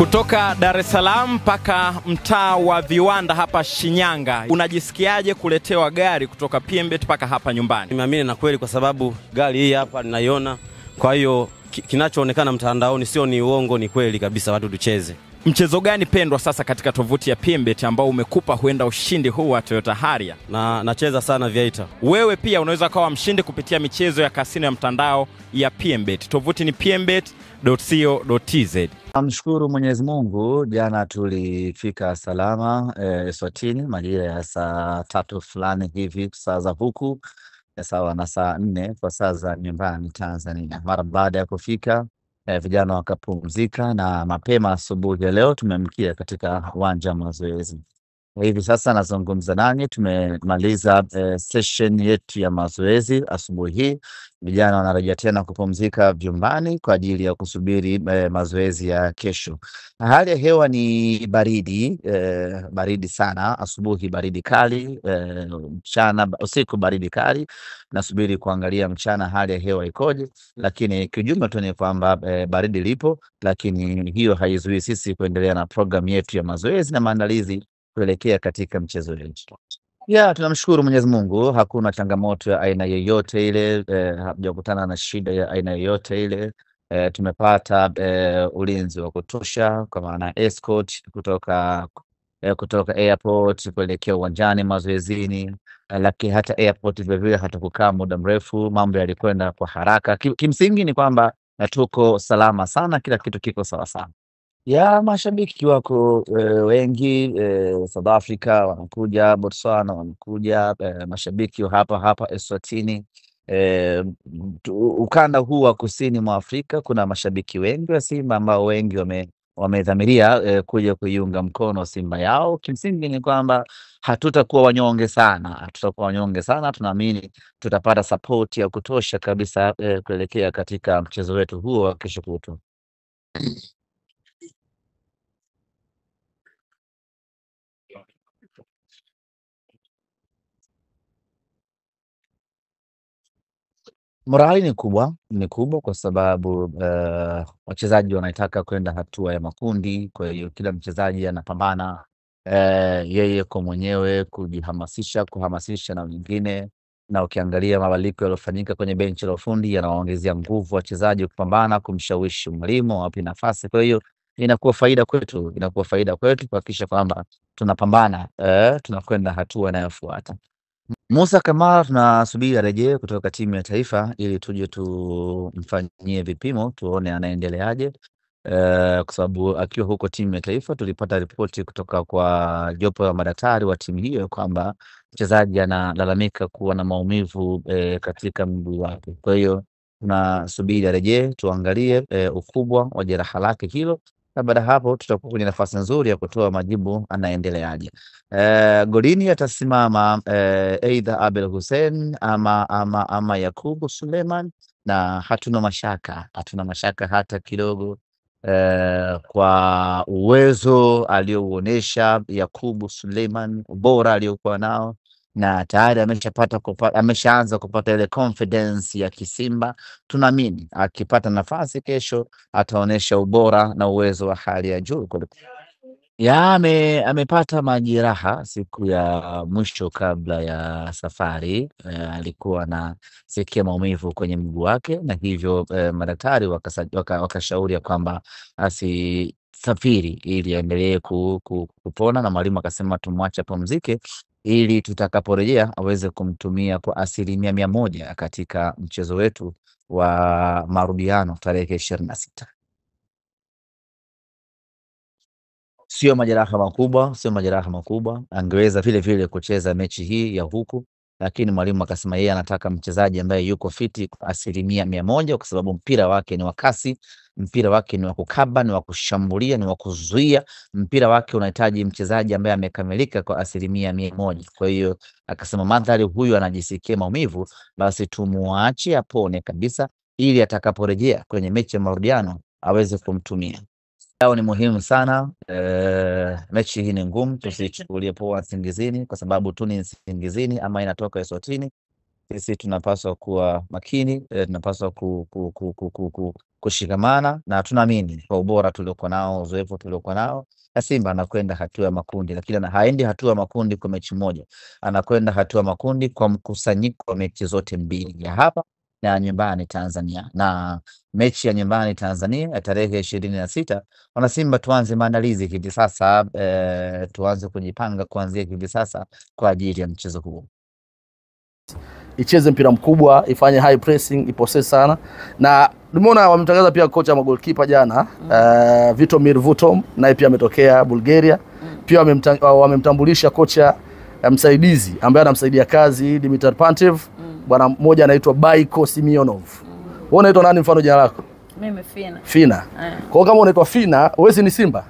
Kutoka Dar es Salaam mpaka mtaa wa Viwanda hapa Shinyanga, unajisikiaje kuletewa gari kutoka PMbet mpaka hapa nyumbani? Nimeamini na kweli kwa sababu gari hii hapa ninaiona. Kwa hiyo kinachoonekana mtandaoni sio ni uongo, ni kweli kabisa, watu tucheze. Mchezo gani pendwa sasa katika tovuti ya PMbet ambao umekupa huenda ushindi huu wa Toyota Harrier? Nacheza sana Viator. Wewe pia unaweza kuwa mshindi kupitia michezo ya kasino ya mtandao ya PMbet. Tovuti ni pmbet.co.tz. Namshukuru Mwenyezi Mungu, jana tulifika salama Eswatini majira ya saa 3 fulani hivi saa za huku, sawa na saa 4 kwa saa za nyumbani Tanzania. Mara baada ya kufika vijana wakapumzika, na mapema asubuhi ya leo tumemkia katika uwanja wa mazoezi. Hivi sasa nazungumza nanyi, tumemaliza session yetu ya mazoezi asubuhi hii. Vijana wanarejea tena kupumzika vyumbani kwa ajili ya kusubiri mazoezi ya kesho. Hali ya hewa ni baridi, baridi sana. Asubuhi baridi kali, mchana usiku baridi kali. Nasubiri kuangalia mchana hali ya hewa ikoje, lakini kijumla tu ni kwamba baridi lipo, lakini hiyo haizuii sisi kuendelea na program yetu ya mazoezi na maandalizi kuelekea katika mchezo wetu. Tunamshukuru Mwenyezi Mungu, hakuna changamoto ya aina yoyote ile, hajakutana na shida ya aina yoyote ile. Tumepata ulinzi wa kutosha kwa maana escort kutoka airport kuelekea uwanjani mazoezini, lakini hata airport vile hatakukaa muda mrefu, mambo yalikwenda kwa haraka. Kimsingi ni kwamba tuko salama sana, kila kitu kiko sawa sana. Mashabiki wako wengi, South Africa wanakuja, Botswana wanakuja, mashabiki hapa Eswatini. Ukanda huu wa kusini mwa Afrika kuna mashabiki wengi wa Simba ambao wengi wamedhamiria kuja kuiunga mkono Simba yao. Kimsingi ni kwamba hatutakuwa wanyonge sana, tunaamini tutapata support ya kutosha kabisa kuelekea katika mchezo wetu huo wa kesho kutwa. Morali ni kubwa kwa sababu wachezaji wanaitaka kwenda hatua ya makundi. Kwa hiyo kila mchezaji anapambana yeye kwa mwenyewe kuhamasisha na wengine, na ukiangalia mabadiliko yaliyofanyika kwenye benchi la ufundi yanawaongezea nguvu wachezaji kupambana, kumshawishi mwalimu wapi nafasi. Kwa hiyo inakuwa faida kwetu kuhakikisha kwamba tunapambana, tunakwenda hatua inayofuata. Musa Kamara tunasubiri arejee kutoka timu ya taifa ili tuje tumfanyie vipimo tuone anaendeleaje, kwa sababu akiwa huko timu ya taifa tulipata ripoti kutoka kwa jopo la madaktari wa timu hiyo kwamba mchezaji analalamika kuwa na maumivu katika mguu wake. Kwa hiyo tunasubiri arejee tuangalie ukubwa wa jeraha lake hilo, na baada hapo tutakuwa kwenye nafasi nzuri ya kutoa majibu anaendeleaje. Golini atasimama either Abel Hussein ama Yakubu Suleiman, na hatuna mashaka hata kidogo kwa uwezo aliouonesha Yakubu Suleiman, ubora aliokuwa nao, na tayari ameshaanza kupata ile confidence ya Kisimba. Tunaamini akipata nafasi kesho ataonesha ubora na uwezo wa hali ya juu. Amepata majeraha siku ya mwisho kabla ya safari, alikuwa na sikia maumivu kwenye mguu wake, na hivyo madaktari wakashauri ya kwamba asisafiri ili aendelee kupona, na mwalimu akasema tumwache apumzike ili tutakaporejea aweze kumtumia kwa 100% katika mchezo wetu wa marudiano tarehe 26. Sio majeraha makubwa, angeweza vile kucheza mechi hii ya huku, lakini mwalimu akasema yeye anataka mchezaji ambaye yuko fiti kwa 100%, kwa sababu mpira wake ni wa kasi, mpira wake ni wa kukaba, ni wa kushambulia, ni wa kuzuia. Mpira wake unahitaji mchezaji ambaye amekamilika kwa 100%. Kwa hiyo akasema mandhari huyu anajisikia maumivu, basi tumuache apone kabisa ili atakaporejea kwenye mechi ya marudiano aweze kumtumia. Ni muhimu sana. Mechi hii ni ngumu, tusichukulie poa Nsingizini kwa sababu tu ni Nsingizini ama inatoka Eswatini. Sisi tunapaswa kuwa makini, tunapaswa kushikamana, na tunaamini kwa ubora tuliokuwa nao, uzoefu tuliokuwa nao, na Simba anakwenda hatua ya makundi, lakini haendi hatua ya makundi kwa mechi moja, anakwenda hatua ya makundi kwa mkusanyiko wa mechi zote mbili, ya hapa na nyumbani Tanzania. Na mechi ya nyumbani Tanzania ya tarehe 26, wana Simba tuanze maandalizi hivi sasa, tuanze kujipanga kuanzia hivi sasa kwa ajili ya mchezo huo. Icheze mpira mkubwa, ifanye high pressing, ipossess sana. Na nimeona wamemtangaza pia kocha wa goalkeeper jana, Vitomir Vutom, naye pia ametokea Bulgaria. Pia wamemtambulisha kocha msaidizi ambaye anamsaidia kazi Dimitar Pantev, bwana mmoja anaitwa Baiko Simionov. Wewe unaitwa nani mfano jina lako? Mimi Fina. Fina. Kwa kama unaitwa Fina, wewe si ni Simba?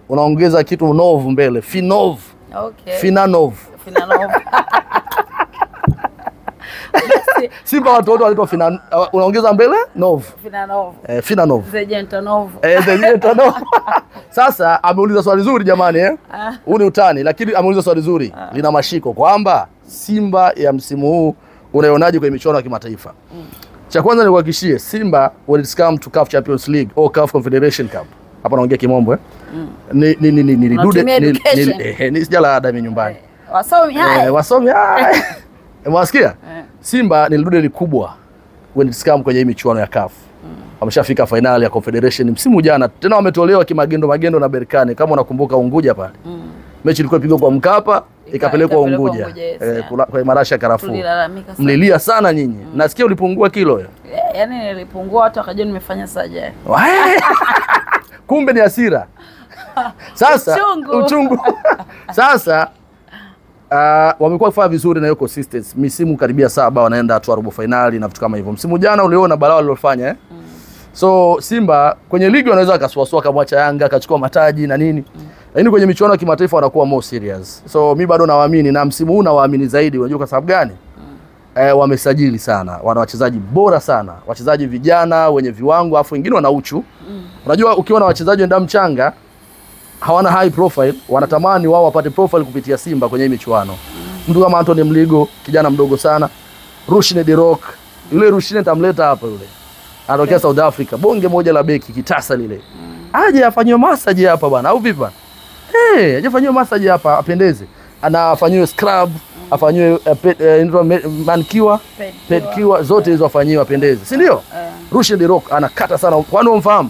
Unaongeza kitu nov mbele, Finov. Okay. Finanov. Finanov. Simba watu wote wanaitwa Fina, unaongeza mbele Nov. Finanov. Finanov. Zejentanov. Zejentanov. Sasa ameuliza swali zuri jamani huu ni utani, lakini ameuliza swali zuri lina mashiko kwamba Simba ya msimu huu unaionaje kwenye michuano ya kimataifa? Cha kwanza ni kuhakikishie Simba when it's come to CAF Champions League or CAF Confederation Cup. Hapa naongea kimombo ni dude ni sijala ada mimi nyumbani. Wasomi hai. Wasomi hai. Mwasikia? Simba ni dude likubwa when it's come kwenye michuano ya CAF. Wameshafika finali ya Confederation msimu jana. Tena wametolewa kimagendo na Berkane kama unakumbuka Unguja pale. Mechi ilikuwa ipigwa kwa Mkapa, ikapelekwa Unguja. Kwa Marasha Karafuu. Mlilia sana nyinyi. Nasikia ulipungua kilo. Yaani nilipungua watu wakajua nimefanya surgery. Kumbe ni hasira. Sasa uchungu. Sasa wamekuwa kufanya vizuri na hiyo consistency. Misimu karibia 7 wanaenda hatua robo finali na vitu kama hivyo. Msimu jana uliona balaa walilofanya So Simba kwenye ligi wanaweza akasuasua kamwacha Yanga akachukua mataji na nini. Lakini kwenye michuano ya kimataifa wanakuwa more serious. So mimi bado nawaamini na msimu huu nawaamini zaidi. Unajua kwa sababu gani? Wamesajili sana. Wana wachezaji bora sana. Wachezaji vijana wenye viwango afu wengine wana uchu. Unajua ukiwa na wachezaji ndio mchanga hawana high profile, wanatamani wao wapate profile kupitia Simba kwenye michuano. Mtu kama Anthony Mligo, kijana mdogo sana. Rushine De Rock, yule Rushine tamleta hapa yule. Anatokea South Africa, bonge moja la beki kitasa lile. Aje afanywe massage hapa bwana, au vipi bwana? Aje afanywe massage hapa apendeze. Anafanywe scrub, afanywe manicure, pedicure, zote hizo afanywe apendeze. Si ndio? Rushine De Rock anakata sana. Kwani unamfahamu?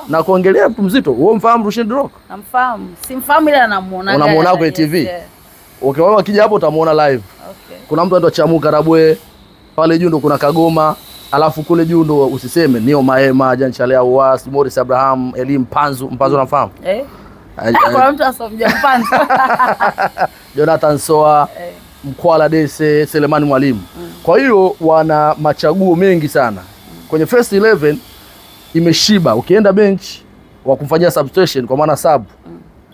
Na kuongelea mtu mzito, wewe mfahamu Rushine De Rock? Namfahamu. Simfahamu ila namuona. Unamuona kwenye TV. Okay, wewe ukija hapo utamuona live. Okay. Kuna mtu anaitwa Chamuka Rabwe, pale juu ndo kuna Kagoma, alafu kule juu ndo usiseme Nio Maema, Jean Chalea Uwas, Morris Abraham, Elim Mpanzu unafahamu? Kuna mtu asomja Mpanzu. Jonathan Soa, Mkwala Dese, Selemani Mwalimu. Kwa hiyo wana machaguo mengi sana. Kwenye first 11 imeshiba. Ukienda bench wa kumfanyia substitution kwa maana sub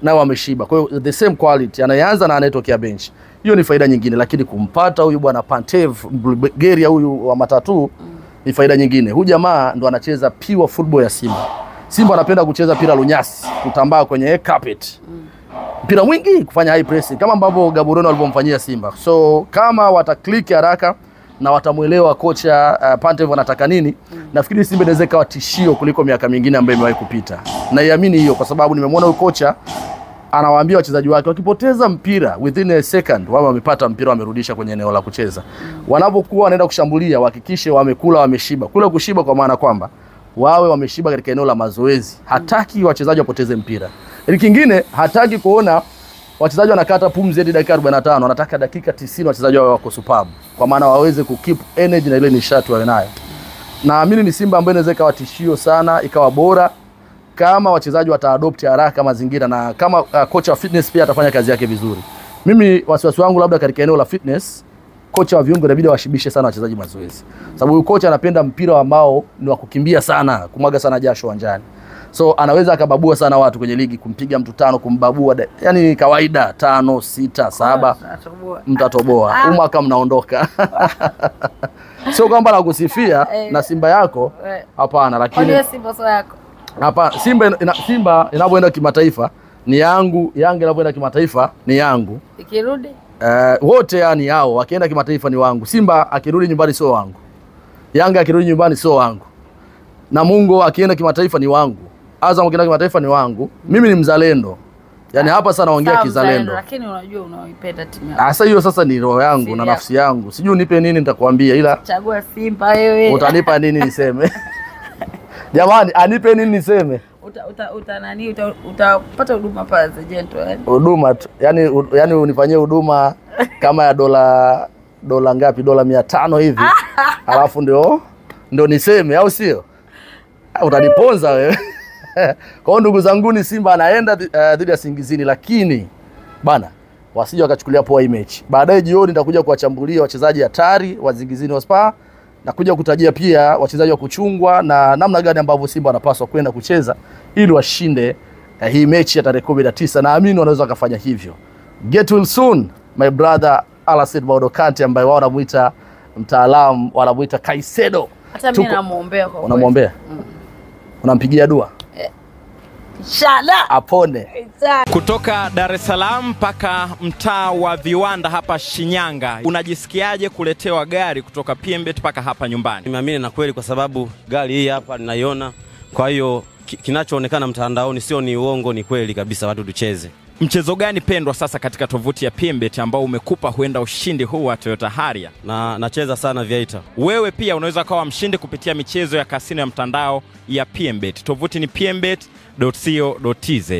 nao wameshiba. Kwa hiyo the same quality anayeanza na anayetokea bench. Hiyo ni faida nyingine, lakini kumpata huyu bwana Pantev Bulgaria huyu wa matatu ni faida nyingine. Huyu jamaa ndo anacheza pure football ya Simba. Simba anapenda kucheza pira lunyasi, kutambaa kwenye carpet. Mpira mwingi, kufanya high pressing kama ambavyo Gaborone walipomfanyia Simba. So kama wataklik haraka na watamuelewa kocha Pantev anataka nini, nafikiri Simba inaweza kuwa tishio kuliko miaka mingine ambayo imewahi kupita. Na iamini hiyo kwa sababu nimemwona huyo kocha anawaambia wachezaji wake wakipoteza mpira within a second wao wamepata mpira wamerudisha kwenye eneo la kucheza. Wanapokuwa wanaenda kushambulia wahakikishe wamekula wameshiba. Kula kushiba kwa maana kwamba wawe wameshiba katika eneo la mazoezi. Hataki wachezaji wapoteze mpira. Ili kingine hataki kuona wachezaji wanakata pumzi hadi dakika 45, wanataka dakika 90 wachezaji wao wako superb kwa maana waweze kukeep energy na ile nishati wao nayo. Naamini ni Simba ambayo inaweza ikawa tishio sana, ikawa bora kama wachezaji wataadopt haraka mazingira na kama kocha wa fitness pia atafanya kazi yake vizuri. Mimi wasiwasi wangu labda katika eneo la fitness, kocha wa viungo inabidi washibishe sana wachezaji mazoezi. Sababu huyu kocha anapenda mpira ambao ni wa kukimbia sana, kumwaga sana jasho uwanjani. So anaweza akababua sana watu kwenye ligi, kumpiga mtu 5 kumbabua. Yani kawaida 5, 6, 7 mtatoboa. Mwaka mnaondoka. Sio kwamba nakusifia na Simba yako, hapana, lakini Kwa Simba sio yako. Hapa Simba inapoenda kimataifa ni yangu, Yanga inapoenda kimataifa ni yangu. Ikirudi? Wote yani hao wakienda kimataifa ni wangu. Simba akirudi nyumbani sio wangu. Yanga akirudi nyumbani sio wangu. Namungo akienda kimataifa ni wangu, Azam akienda kimataifa ni wangu. Mimi ni mzalendo. Yaani hapa sana naongea kizalendo. Lakini unajua unaoipenda timu yako. Sasa hiyo sasa ni roho yangu na nafsi yangu. Sijui unipe nini nitakwambia, ila chagua Simba wewe. Utanipa nini niseme? Jamani, anipe nini niseme? Utapata huduma pale za Jento yani. Huduma yani unifanyie huduma kama ya dola ngapi? Dola 500 hivi. Alafu ndio niseme, au sio? Utaniponza wewe. Kwa hiyo ndugu zangu, ni Simba anaenda dhidi ya Singizini, lakini bana wasije wakachukulia poa hii mechi. Baadaye jioni nitakuja kuwachambulia wachezaji hatari wa Singizini Hotspur na kuja kutajia pia wachezaji wa kuchungwa na namna gani ambavyo Simba wanapaswa kwenda kucheza ili washinde hii mechi ya tarehe 19. Naamini wanaweza kufanya hivyo. Get well soon my brother Alassane Maodo Kante, ambaye wao wanamuita mtaalamu, wanamuita Kaisedo. Hata mimi namuombea kwa. Unamwombea? Unampigia dua? Inshallah apone. Kutoka Dar es Salaam mpaka mtaa wa Viwanda hapa Shinyanga, unajisikiaje kuletewa gari kutoka PMbet mpaka hapa nyumbani? Nimeamini na kweli, kwa sababu gari hii hapa ninaiona. Kwa hiyo kinachoonekana mtandaoni sio ni uongo, ni kweli kabisa, watu tucheze. Mchezo gani pendwa sasa katika tovuti ya PMbet ambao umekupa huenda ushindi huu wa Toyota Harrier? Na nacheza sana Viator. Wewe pia unaweza kuwa mshindi kupitia michezo ya kasino ya mtandao ya PMbet. Tovuti ni pmbet.co.tz.